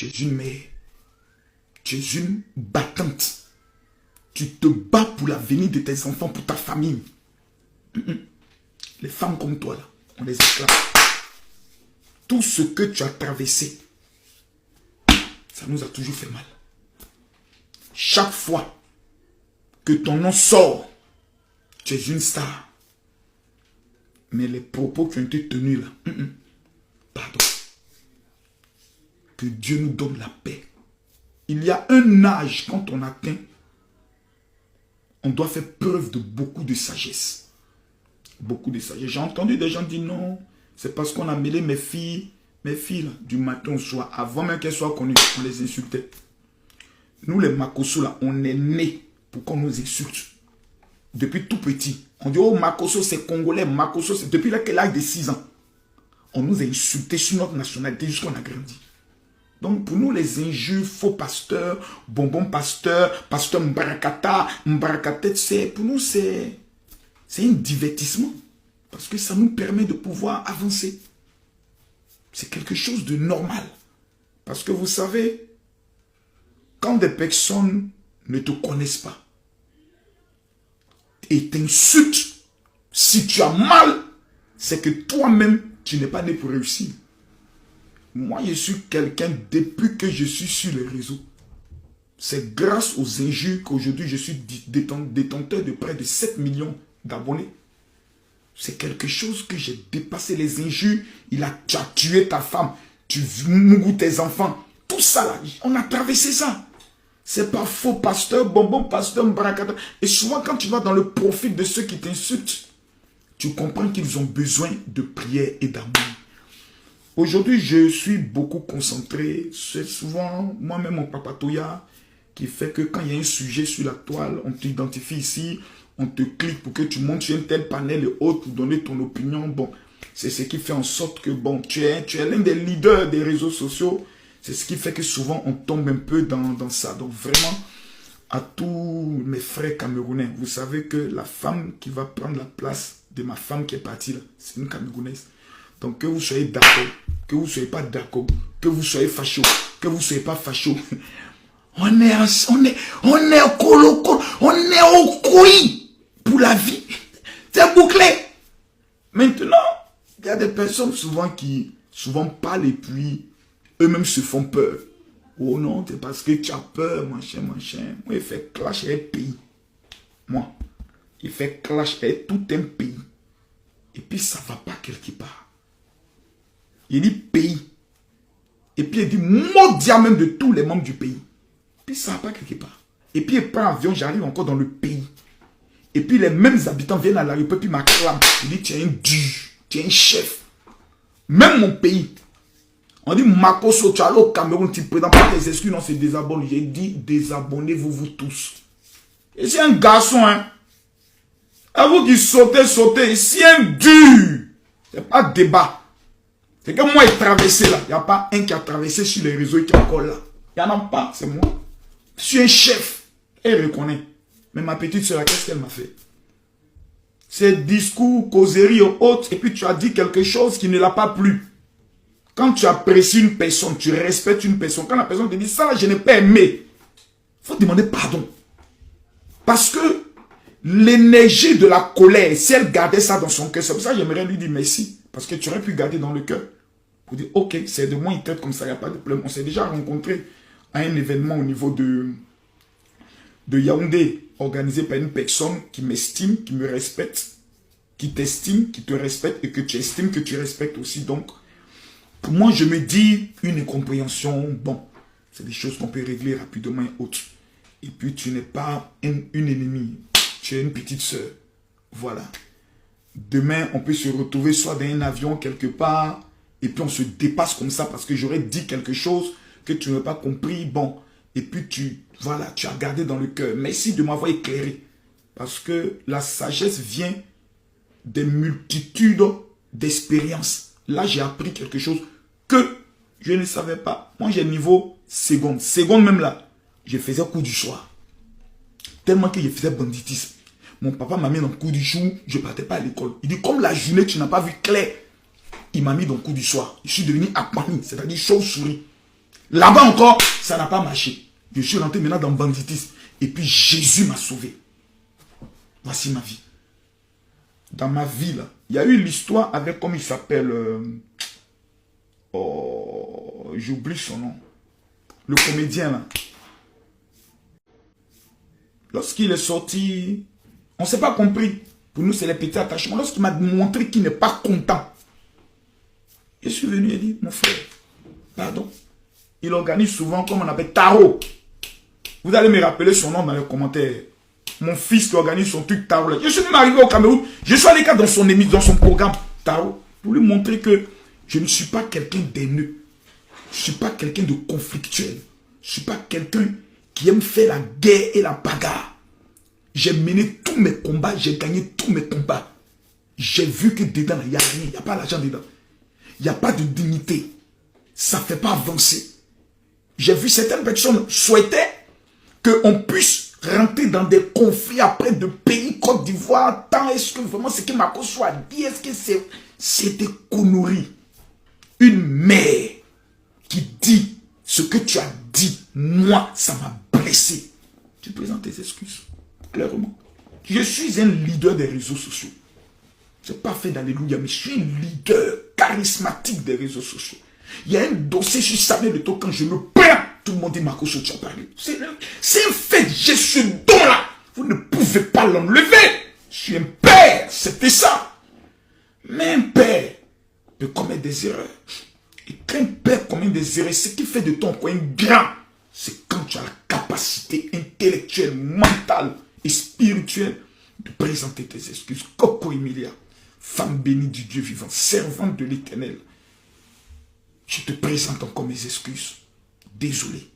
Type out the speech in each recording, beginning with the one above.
Tu es une mère. Tu es une battante. Tu te bats pour l'avenir de tes enfants, pour ta famille. Les femmes comme toi, là, on les acclame. Tout ce que tu as traversé, ça nous a toujours fait mal. Chaque fois que ton nom sort, tu es une star. Mais les propos qui ont été tenus là, pardon. Que Dieu nous donne la paix. Il y a un âge, quand on atteint, on doit faire preuve de beaucoup de sagesse. Beaucoup de sagesse. J'ai entendu des gens dire non, c'est parce qu'on a mêlé mes filles là, du matin au soir, avant même qu'elles soient connues, on les insultait. Nous les Makosso là, on est nés pour qu'on nous insulte. Depuis tout petit. On dit, oh Makosso c'est congolais, Makosso c'est... Depuis l'âge de 6 ans, on nous a insultés sur notre nationalité jusqu'à ce qu'on a grandi. Donc pour nous les injures, faux pasteurs, bonbon pasteur, pasteur Mbarakata, pour nous c'est un divertissement. Parce que ça nous permet de pouvoir avancer. C'est quelque chose de normal. Parce que vous savez, quand des personnes ne te connaissent pas et t'insultent, si tu as mal, c'est que toi-même, tu n'es pas né pour réussir. Moi, je suis quelqu'un, depuis que je suis sur les réseaux, c'est grâce aux injures qu'aujourd'hui je suis détenteur de près de 7 millions d'abonnés. C'est quelque chose que j'ai dépassé. Les injures, tu as tué ta femme, tu mourus tes enfants. Tout ça là, on a traversé ça. C'est pas faux pasteur, bonbon pasteur, Mbarakata. Et souvent quand tu vas dans le profil de ceux qui t'insultent, tu comprends qu'ils ont besoin de prière et d'amour. Aujourd'hui, je suis beaucoup concentré. C'est souvent moi-même mon papatoya qui fait que quand il y a un sujet sur la toile, on t'identifie ici, on te clique pour que tu montes sur un tel panel et autres pour donner ton opinion. Bon, c'est ce qui fait en sorte que bon, tu es l'un des leaders des réseaux sociaux. C'est ce qui fait que souvent on tombe un peu dans ça. Donc vraiment, à tous mes frères camerounais, vous savez que la femme qui va prendre la place de ma femme qui est partie là, c'est une Camerounaise. Donc que vous soyez d'accord, que vous ne soyez pas d'accord, que vous soyez facho, que vous ne soyez pas facho, on est au colo, on est au couille pour la vie. C'est bouclé. Maintenant, il y a des personnes souvent qui parlent et puis eux-mêmes se font peur. Oh non, c'est parce que tu as peur, machin. Moi, il fait clash avec un pays. Moi, il fait clash avec tout un pays. Et puis ça ne va pas quelque part. Il dit pays. Et puis il dit mondial même de tous les membres du pays. Puis ça ne va pas quelque part. Et puis il prend l'avion, j'arrive encore dans le pays. Et puis les mêmes habitants viennent à la rue, puis m'acclament. Il dit tu es un dur, tu es un chef. Même mon pays. On dit Makosso, tu as au Cameroun, tu ne présentes pas tes excuses, non, c'est désabonné. J'ai dit désabonnez-vous vous tous. Et c'est un garçon, hein. À vous qui sautez, c'est un dur. C'est pas débat. C'est que moi, il traversé là. Il n'y a pas un qui a traversé sur les réseaux et qui est encore là. Il n'y en a pas, c'est moi. Je suis un chef. Elle reconnaît. Mais ma petite soeur, qu'est-ce qu'elle m'a fait? Ces discours, causeries et autres, et puis tu as dit quelque chose qui ne l'a pas plu. Quand tu apprécies une personne, tu respectes une personne, quand la personne te dit ça, je n'ai pas aimé, il faut demander pardon. Parce que l'énergie de la colère, si elle gardait ça dans son cœur, c'est pour ça que j'aimerais lui dire merci. Parce que tu aurais pu garder dans le cœur. Pour dire, ok, c'est de moi, il traite comme ça, il n'y a pas de problème. On s'est déjà rencontré à un événement au niveau de Yaoundé, organisé par une personne qui m'estime, qui me respecte, qui t'estime, qui te respecte et que tu estimes que tu respectes aussi. Donc, pour moi, je me dis une incompréhension, bon, c'est des choses qu'on peut régler rapidement et autres. Et puis, tu n'es pas une ennemie, tu es une petite soeur. Voilà. Demain, on peut se retrouver soit dans un avion quelque part, et puis on se dépasse comme ça parce que j'aurais dit quelque chose que tu n'as pas compris. Bon, et puis tu as gardé dans le cœur. Merci de m'avoir éclairé. Parce que la sagesse vient des multitudes d'expériences. Là, j'ai appris quelque chose que je ne savais pas. Moi, j'ai niveau seconde. Seconde même là, je faisais cours du soir. Tellement que je faisais banditisme. Mon papa m'a mis dans le cours du jour, je ne partais pas à l'école. Il dit, comme la journée, tu n'as pas vu clair, il m'a mis dans le cours du soir. Je suis devenu apani, c'est-à-dire chauve-souris. Là-bas encore, ça n'a pas marché. Je suis rentré maintenant dans le banditisme. Et puis Jésus m'a sauvé. Voici ma vie. Dans ma vie, là, il y a eu l'histoire avec, comme il s'appelle, j'oublie son nom. Le comédien, là. Lorsqu'il est sorti, on ne s'est pas compris. Pour nous, c'est les petits attachements. Lorsqu'il m'a montré qu'il n'est pas content, je suis venu et dit, mon frère, pardon. Il organise souvent, comme on appelle, tarot. Vous allez me rappeler son nom dans les commentaires. Mon fils qui organise son truc tarot. Là. Je suis même arrivé au Cameroun. Je suis allé dans son émission, dans son programme tarot, pour lui montrer que je ne suis pas quelqu'un d'haineux. Je ne suis pas quelqu'un de conflictuel. Je ne suis pas quelqu'un qui aime faire la guerre et la bagarre. J'ai mené tous mes combats, j'ai gagné tous mes combats. J'ai vu que dedans, il n'y a rien, il n'y a pas l'argent dedans. Il n'y a pas de dignité. Ça ne fait pas avancer. J'ai vu certaines personnes souhaiter qu'on puisse rentrer dans des conflits après de pays, Côte d'Ivoire, tant est-ce que vraiment ce que Makosso a dit, est-ce que c'est des conneries? Une mère qui dit ce que tu as dit, moi, ça m'a blessé. Tu présentes tes excuses, clairement. Je suis un leader des réseaux sociaux. Je n'ai pas fait d'alléluia, mais je suis un leader charismatique des réseaux sociaux. Il y a un dossier sur Samuel Eto'o, quand je me plains, tout le monde dit Makosso, tu as parlé. C'est un fait, j'ai ce don-là. Vous ne pouvez pas l'enlever. Je suis un père, c'était ça. Mais un père peut commettre des erreurs. Et quand un père commet des erreurs, ce qui fait de ton point grand, c'est quand tu as la capacité intellectuelle, mentale et spirituelle de présenter tes excuses. Coco Emilia, femme bénie du Dieu vivant, servante de l'Éternel. Je te présente encore mes excuses. Désolé.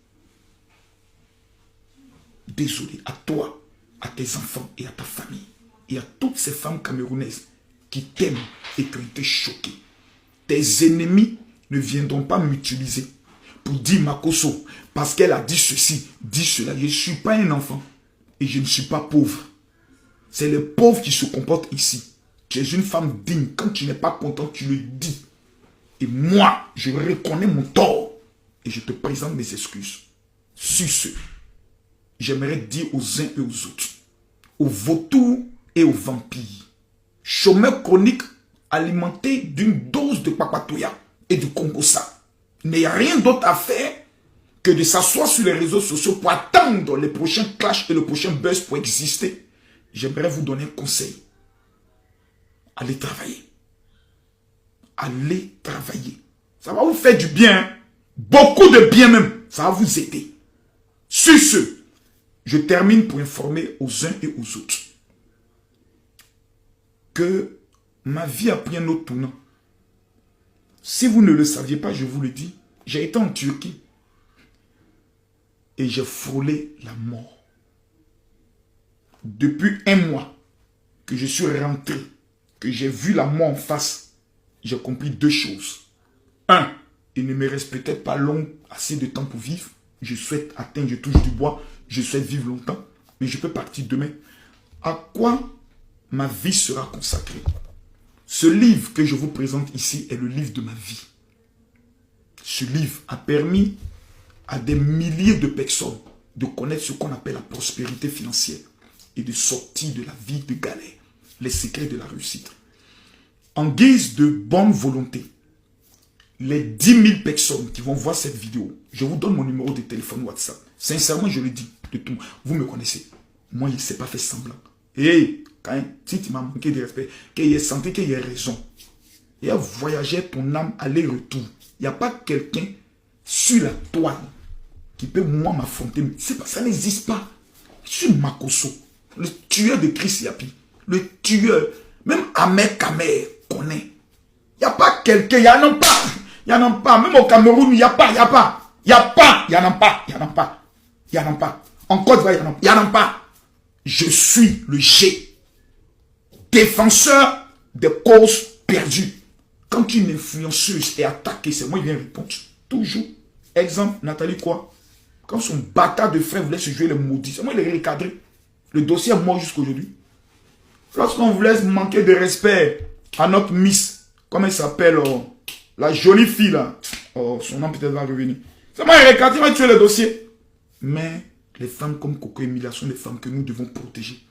Désolé à toi, à tes enfants et à ta famille. Et à toutes ces femmes camerounaises qui t'aiment et qui ont été choquées. Tes ennemis ne viendront pas m'utiliser pour dire Makosso, parce qu'elle a dit ceci, dit cela. Je ne suis pas un enfant et je ne suis pas pauvre. C'est les pauvres qui se comportent ici. Tu es une femme digne. Quand tu n'es pas content, tu le dis. Et moi, je reconnais mon tort. Et je te présente mes excuses. Sur ce, j'aimerais dire aux uns et aux autres, aux vautours et aux vampires, chômeurs chroniques alimentés d'une dose de papatoya et du Congo-ça. Il n'y a rien d'autre à faire que de s'asseoir sur les réseaux sociaux pour attendre les prochains clashs et le prochain buzz pour exister. J'aimerais vous donner un conseil. Allez travailler. Allez travailler. Ça va vous faire du bien. Beaucoup de bien même. Ça va vous aider. Sur ce, je termine pour informer aux uns et aux autres que ma vie a pris un autre tournant. Si vous ne le saviez pas, je vous le dis, j'ai été en Turquie et j'ai frôlé la mort. Depuis un mois que je suis rentré, que j'ai vu la mort en face, j'ai compris deux choses. Un, il ne me reste peut-être pas assez de temps pour vivre. Je souhaite atteindre, je touche du bois, je souhaite vivre longtemps, mais je peux partir demain. À quoi ma vie sera consacrée? Ce livre que je vous présente ici est le livre de ma vie. Ce livre a permis à des milliers de personnes de connaître ce qu'on appelle la prospérité financière et de sortir de la vie de galère, les secrets de la réussite. En guise de bonne volonté, les 10 000 personnes qui vont voir cette vidéo, je vous donne mon numéro de téléphone WhatsApp. Sincèrement, je le dis de tout. Vous me connaissez. Moi, il ne s'est pas fait semblant. Et si tu m'as manqué de respect, qu'il ait senti qu'il y ait raison. Et à voyager ton âme aller-retour. Il n'y a pas quelqu'un sur la toile qui peut moi m'affronter. Ça n'existe pas. Je suis Makosso, le tueur de Chris Yapi. Le tueur. Même Ahmed Kamer connaît. Il n'y a pas quelqu'un, il n'y en a pas. Il n'y en a pas. Même au Cameroun, il n'y a pas, il n'y a pas. Il n'y a pas, il n'y en a pas, il n'y en a pas. Il n'y en a pas. En Côte d'Ivoire, il n'y en a pas. Je suis le G. Défenseur des causes perdues. Quand une influenceuse est attaquée, c'est moi qui viens répondre. Toujours. Exemple, Nathalie quoi? Quand son bâtard de frère voulait se jouer les maudits, c'est moi qui l'ai recadré. Le dossier est mort jusqu'à aujourd'hui. Lorsqu'on voulait manquer de respect à notre Miss, comment elle s'appelle, la jolie fille là, son nom peut-être va revenir. Seulement, il regarde, il va tuer le dossier. Mais les femmes comme Coco Emilia sont des femmes que nous devons protéger.